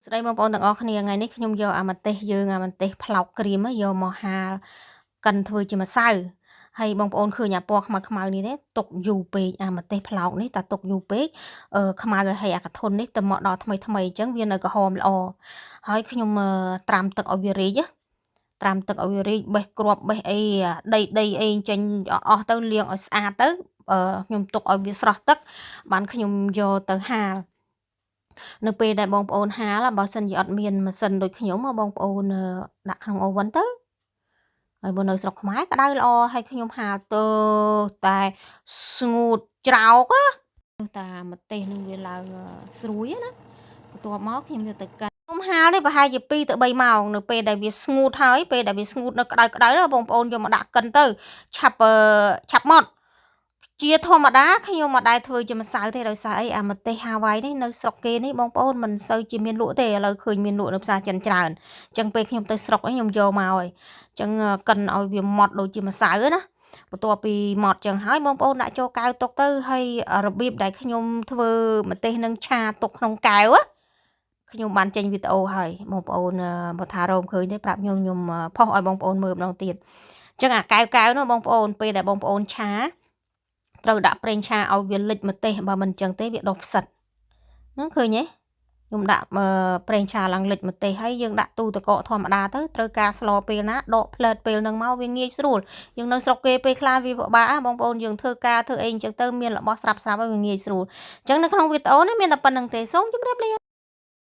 ស្ដីបងប្អូនទាំងអស់គ្នាថ្ងៃនេះខ្ញុំយកអាម្ទេសយើងអាម្ទេសប្លោកក្រៀមយកមកហាលកិនធ្វើជាម្សៅហើយបងប្អូនឃើញអាពណ៌ខ្មៅខ្មៅនេះទេទុកយូរពេកអាម្ទេសប្លោកនេះតែទុកយូរពេកខ្មៅហើយអាកធន់នេះទៅមកដល់ថ្មីថ្មីអញ្ចឹងវានៅក្រហមល្អហើយខ្ញុំត្រាំទឹកឲ្យវារីកត្រាំទឹកឲ្យវារីកបេះគ្រាប់បេះអីដីអីចេញអស់ទៅលាងឲ្យស្អាតទៅខ្ញុំទុកឲ្យវាស្រស់ទឹកបានខ្ញុំយកទៅហាលនៅពេលដែលបងប្អូនហាលបើសិនជាអត់មានម៉ាស៊ីនដូចខ្ញុំបងប្អូនដាក់ក្នុងអូវិនទៅហើយបើនៅស្រុកខ្មែរក្តៅល្អហើយខ្ញុំហាលទើតែស្ងួតច្រោកតាម្ទេសនឹងវាឡើងស្រួយណាបន្ទាប់មកខ្ញុំយកទៅកាត់ខ្ញុំហាលនេះប្រហែលជា2ទៅ3ម៉ោងនៅពេលដែលវាស្ងួតហើយពេលដែលវាស្ងួតនៅក្តៅបងប្អូនយកមកដាក់កិនទៅឆាប់ម៉ត់ជាធម្មតាខ្ញុំមកដែរធ្វើជាម្សៅទេដោយសារអីអាម្ទេសហាវ៉ៃនេះនៅស្រុកគេនេះបងប្អូនមិនសូវជាមានលក់ទេឥឡូវឃើញមានលក់នៅផ្សារចិនច្រើនអញ្ចឹងពេលខ្ញុំទៅស្រុកខ្ញុំយកមកហើយអញ្ចឹងកិនឲ្យវាម៉ត់ដូចជាម្សៅណាបន្ទាប់ពីម៉ត់ចឹងហើយបងប្អូនដាក់ចូលកែវទុកទៅហើយរបៀបដែលខ្ញុំធ្វើម្ទេសនឹងឆាទុកក្នុងកែវខ្ញុំបានចេញវីដេអូហើយបងប្អូនបើថារោមឃើញទេប្រាប់ខ្ញុំផុសឲ្យបងប្អូនមើលម្ដងទៀតអញ្ចឹងអាកែវនោះបងប្អូនពេលដែលបងប្អូនឆាត្រូវដាក់ប្រេងឆាឲ្យវាលិចម្ទេសបើមិនអញ្ចឹងទេវាដុះផ្សិតហ្នឹងឃើញទេខ្ញុំដាក់ប្រេងឆាឡើងលិចម្ទេសហើយយើងដាក់ទូទឹកកកធម្មតាទៅត្រូវការស្លពេលណាដកផ្លែតពេលហ្នឹងមកវាងាយស្រួលយើងនៅស្រុកគេពេលខ្លះវាពិបាកបងប្អូនយើងធ្វើការធ្វើអីអញ្ចឹងទៅមានរបស់ស្រាប់ហើយវាងាយស្រួលអញ្ចឹងនៅក្នុងវីដេអូនេះមានតែប៉ុណ្្នឹងទេសូមជម្រាបលា